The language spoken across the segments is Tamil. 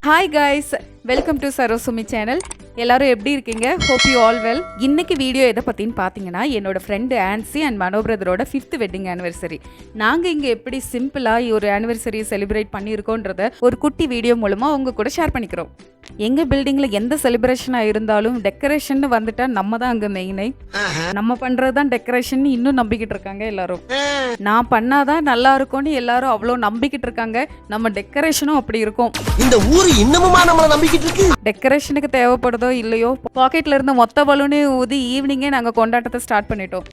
ஹாய் காய்ஸ், வெல்கம் டு சரோசுமி சேனல். எல்லாரும் எப்படி இருக்கீங்க? Hope you all well. இன்னைக்கு வீடியோ எதை பற்றின்னு பார்த்தீங்கன்னா, என்னோட ஃப்ரெண்டு ஆன்சி அண்ட் மனோ பிரதரோட 5th வெட்டிங் ஆனிவர்சரி. நாங்கள் இங்கே எப்படி சிம்பிளாக ஒரு ஆனிவர்சரியை செலிப்ரேட் பண்ணியிருக்கோன்றத ஒரு குட்டி வீடியோ மூலமாக உங்கள் கூட ஷேர் பண்ணிக்கிறோம். எங்கள் பில்டிங்கில் எந்த செலிப்ரேஷனாக இருந்தாலும் டெக்கரேஷன் வந்துட்டா நம்ம தான் அங்கே மெயினே. நம்ம பண்ணுறது தான் டெக்கரேஷன் இன்னும் நம்பிக்கிட்டு இருக்காங்க எல்லாரும். நான் பண்ணாதான் நல்லா இருக்கும்னு எல்லாரும் அவ்வளோ நம்பிக்கிட்டு இருக்காங்க. நம்ம டெக்கரேஷனும் அப்படி இருக்கும். இந்த ஊரு இன்னமுமா நம்மள நம்பிக்கிட்டு இருக்கு. டெக்கரேஷனுக்கு தேவைப்படுதோ இல்லையோ, பாக்கெட்ல இருந்த மொத்த பலூனே ஊதி ஈவினிங்கே நாங்கள் கொண்டாட்டத்தை ஸ்டார்ட் பண்ணிட்டோம்.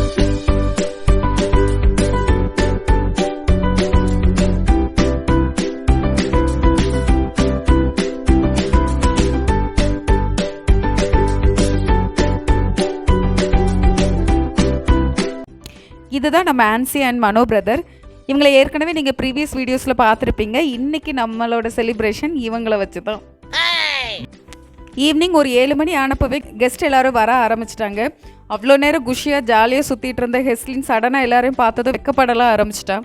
இதுதான் நம்ம ஆன்சி அண்ட் மனோ பிரதர். இவங்களை ஏற்கனவே நீங்கள் ப்ரீவியஸ் வீடியோஸில் பார்த்துருப்பீங்க. இன்றைக்கி நம்மளோட செலிப்ரேஷன் இவங்களை வச்சு தான். ஈவினிங் ஒரு 7 மணி ஆனப்பவே கெஸ்ட் எல்லோரும் வர ஆரம்பிச்சிட்டாங்க. அவ்வளோ நேரம் குஷியாக ஜாலியாக சுற்றிட்டு இருந்த ஹெஸ்லின் சடனாக எல்லாரையும் பார்த்ததும் வெக்கப்படலாம் ஆரம்பிச்சிட்டா.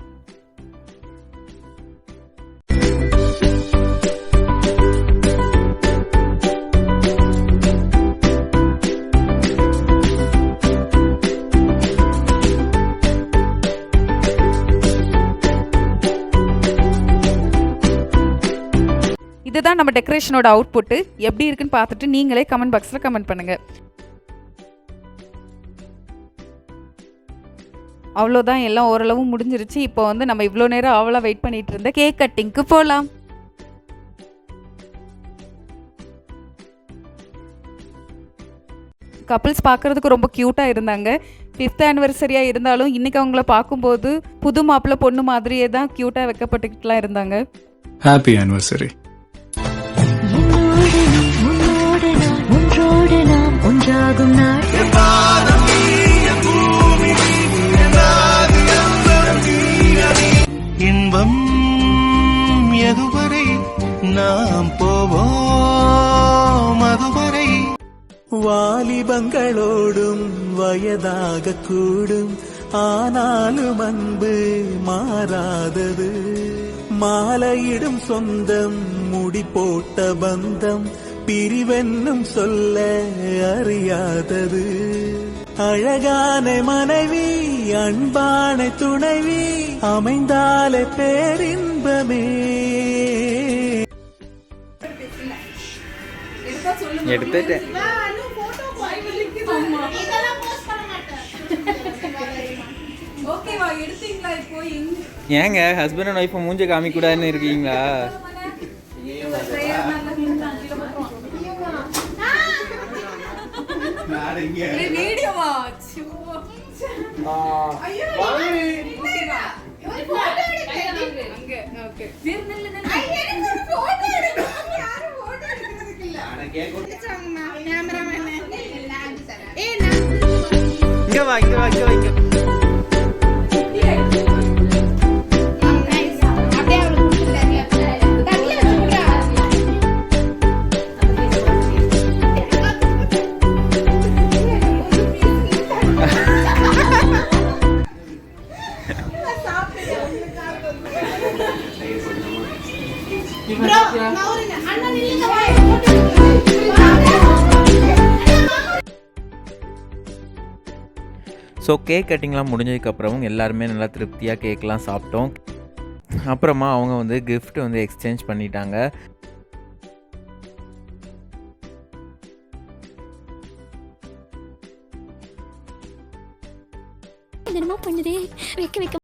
இதுதான் நம்ம டெக்கரேஷனோட அவுட்புட்டு. எப்படி இருக்குன்னு பார்த்துட்டு நீங்களே கமெண்ட் பாக்ஸில் கமெண்ட் பண்ணுங்க. அவ்வளோதான், எல்லாம் ஓரளவு முடிஞ்சிருச்சு. இப்போ நம்ம இவ்வளோ நேரம் அவ்வளோ வெயிட் பண்ணிட்டு இருந்த கேக் கட்டிங்க்கு போகலாம். கப்பிள்ஸ் பார்க்குறதுக்கு ரொம்ப க்யூட்டாக இருந்தாங்க. 5th ஆனிவர்சரியாக இருந்தாலும் இன்றைக்கி அவங்கள பார்க்கும்போது புது மாப்பிள்ளை பொண்ணு மாதிரியே தான் க்யூட்டாக வைக்கப்பட்டுக்கிட்டுலாம் இருந்தாங்க. Happy anniversary. இன்பம் எதுவரை நாம் போவோம் அதுவரை. வாலிபங்களோடும் வயதாக கூடும், ஆனாலும் அன்பு மாறாதது. மாலையிடும் சொந்தம், முடி போட்ட பந்தம், பிரிவென்னும் சொல்ல அறியாதது. அழகான மனைவி, அன்பான துணைவி அமைந்தாலே பேரின்பமே. எடுத்துட்டேன். ஏங்க ஹஸ்பண்ட் அண்ட் ஒய்ஃப் மூஞ்ச காமிக்க கூடாதுன்னு இருக்கீங்களா? இங்க வா இங்க வா இங்க வா இங்க. ஸோ கேக் கட்டிங்லாம் முடிஞ்சதுக்கப்புறம் எல்லாருமே நல்லா திருப்தியாக கேக்லாம் சாப்பிட்டோம். அப்புறமா அவங்க கிஃப்ட் எக்ஸ்சேஞ்ச் பண்ணிட்டாங்க. பண்ணுதே வைக்க வைக்க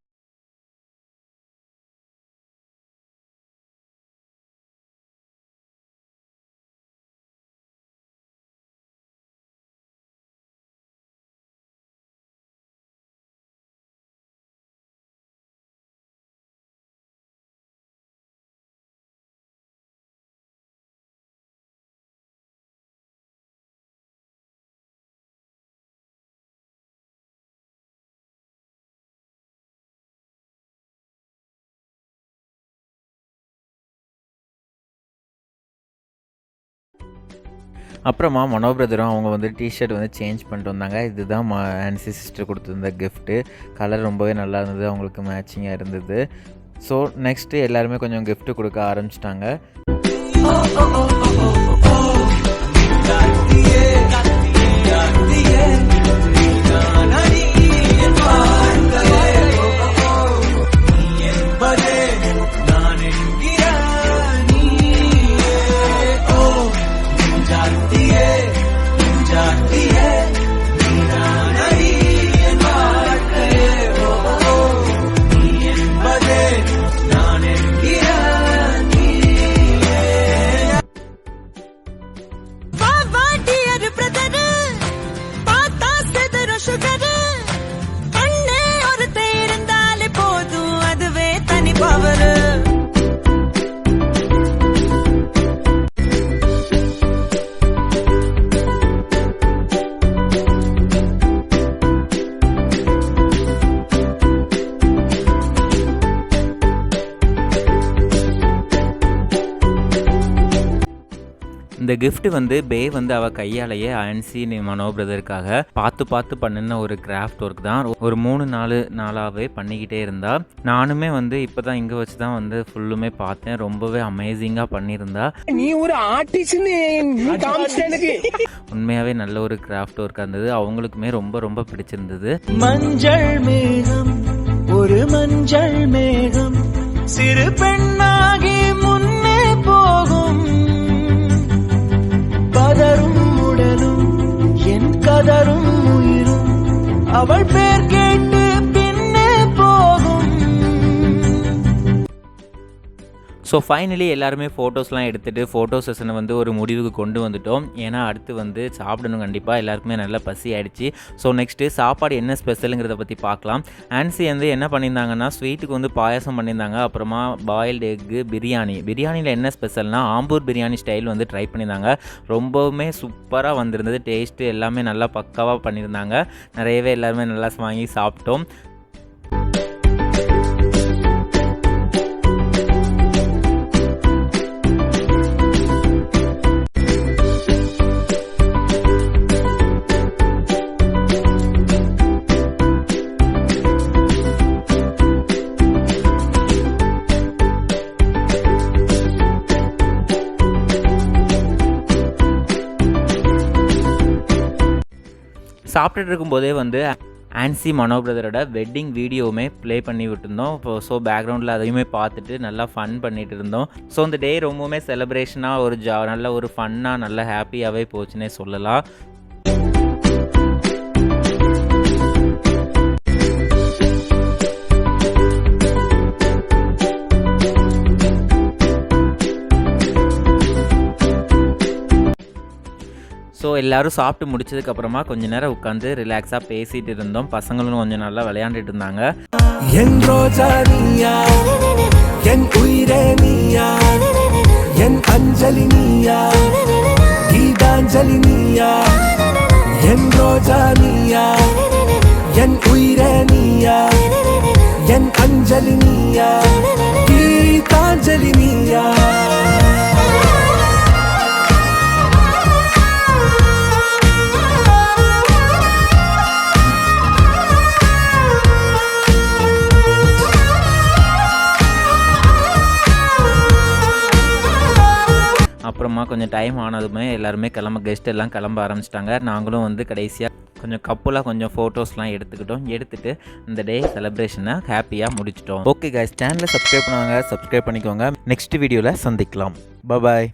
அப்புறமா மனோ பிரதரும் அவங்க டிஷர்ட் சேஞ்ச் பண்ணிட்டு வந்தாங்க. இதுதான் ஆன்சி சிஸ்டர் கொடுத்துருந்த கிஃப்ட்டு. கலர் ரொம்பவே நல்லா இருந்தது, அவங்களுக்கு மேட்சிங்காக இருந்தது. ஸோ நெக்ஸ்ட்டு எல்லாருமே கொஞ்சம் கிஃப்ட்டு கொடுக்க ஆரம்பிச்சிட்டாங்க. இந்த gift வந்து பே வந்து அவள் கையாலேயே ஆன்சி மனோ பிரதருக்காக பார்த்து பண்ணின ஒரு கிராஃப்ட் ஒர்க் தான். ஒரு 3-4 நாளாகவே பண்ணிக்கிட்டே இருந்தா. நானுமே வந்து இப்போ தான் இங்கே வச்சு தான் வந்து ஃபுல்லுமே பார்த்தேன். ரொம்பவே அமேசிங்காக பண்ணியிருந்தா. நீ ஒரு ஆர்டிஸ்ட்னு உண்மையாகவே நல்ல ஒரு கிராஃப்ட் ஒர்க்காக இருந்தது. அவங்களுக்குமே ரொம்ப பிடிச்சிருந்தது. மஞ்சள் மேகம் ஒரு மஞ்சள் மேகம் சிறு பெண்ணாகி முன்னே போகும் பதரும் உடலும் என் கதரும் உயிரும் அவள் பேர் கேட்டு பின்னே போகும். ஸோ ஃபைனலி எல்லாருமே ஃபோட்டோஸ்லாம் எடுத்துகிட்டு ஃபோட்டோ செஷனை வந்து ஒரு முடிவுக்கு கொண்டு வந்துட்டோம். ஏன்னா அடுத்து வந்து சாப்பிடணும், கண்டிப்பாக எல்லாருக்குமே நல்லா பசி ஆகிடுச்சு. ஸோ நெக்ஸ்ட்டு சாப்பாடு என்ன ஸ்பெஷலுங்கிறத பற்றி பார்க்கலாம். ஆன்சி வந்து என்ன பண்ணியிருந்தாங்கன்னா ஸ்வீட்டுக்கு வந்து பாயாசம் பண்ணியிருந்தாங்க. அப்புறமா பாயில்டு எக்கு பிரியாணியில் என்ன ஸ்பெஷல்னால் ஆம்பூர் பிரியாணி ஸ்டைல் வந்து ட்ரை பண்ணியிருந்தாங்க. ரொம்பவுமே சூப்பராக வந்திருந்தது. டேஸ்ட்டு எல்லாமே நல்லா பக்காவாக பண்ணியிருந்தாங்க. நிறையவே எல்லாருமே நல்லா வாங்கி சாப்பிட்டோம். சாப்பிட்டுட்டு இருக்கும்போதே வந்து ஆன்சி மனோ பிரதரோட வெட்டிங் வீடியோவுமே ப்ளே பண்ணி விட்டுருந்தோம். இப்போ ஸோ பேக்ரவுண்டில் அதையுமே பார்த்துட்டு நல்லா ஃபன் பண்ணிகிட்டு இருந்தோம். ஸோ இந்த டே ரொம்பவுமே செலிப்ரேஷனாக ஒரு நல்ல ஒரு ஃபன்னாக நல்ல ஹாப்பியாகவே போச்சுன்னே சொல்லலாம். ஸோ எல்லோரும் சாப்பிட்டு முடிச்சதுக்கப்புறமா கொஞ்ச நேரம் உட்காந்து ரிலாக்ஸாக பேசிகிட்டு இருந்தோம். பசங்களும் கொஞ்சம் நல்லா விளையாண்டுட்டு இருந்தாங்க. என் ரோஜா நீயா என் உயிரே நீயா என் அஞ்சலி நீயா கீதாஞ்சலி நீயா என் ரோஜா நீயா என் உயிரே நீயா என் அஞ்சலி நீயா கீதாஞ்சலி நீயா. அப்புறமா கொஞ்சம் டைம் ஆனதுமே எல்லாருமே கெஸ்ட் எல்லாம் கிளம்ப ஆரம்பிச்சிட்டாங்க. நாங்களும் வந்து கடைசியாக கொஞ்சம் கப்புலாக கொஞ்சம் ஃபோட்டோஸ்லாம் எடுத்துட்டு இந்த டே செலிப்ரேஷனை ஹாப்பியாக முடிச்சிட்டோம். ஓகே கைஸ், சேனலை சப்ஸ்கிரைப் பண்ணிக்கோங்க. நெக்ஸ்ட் வீடியோவில் சந்திக்கலாம். பாய்.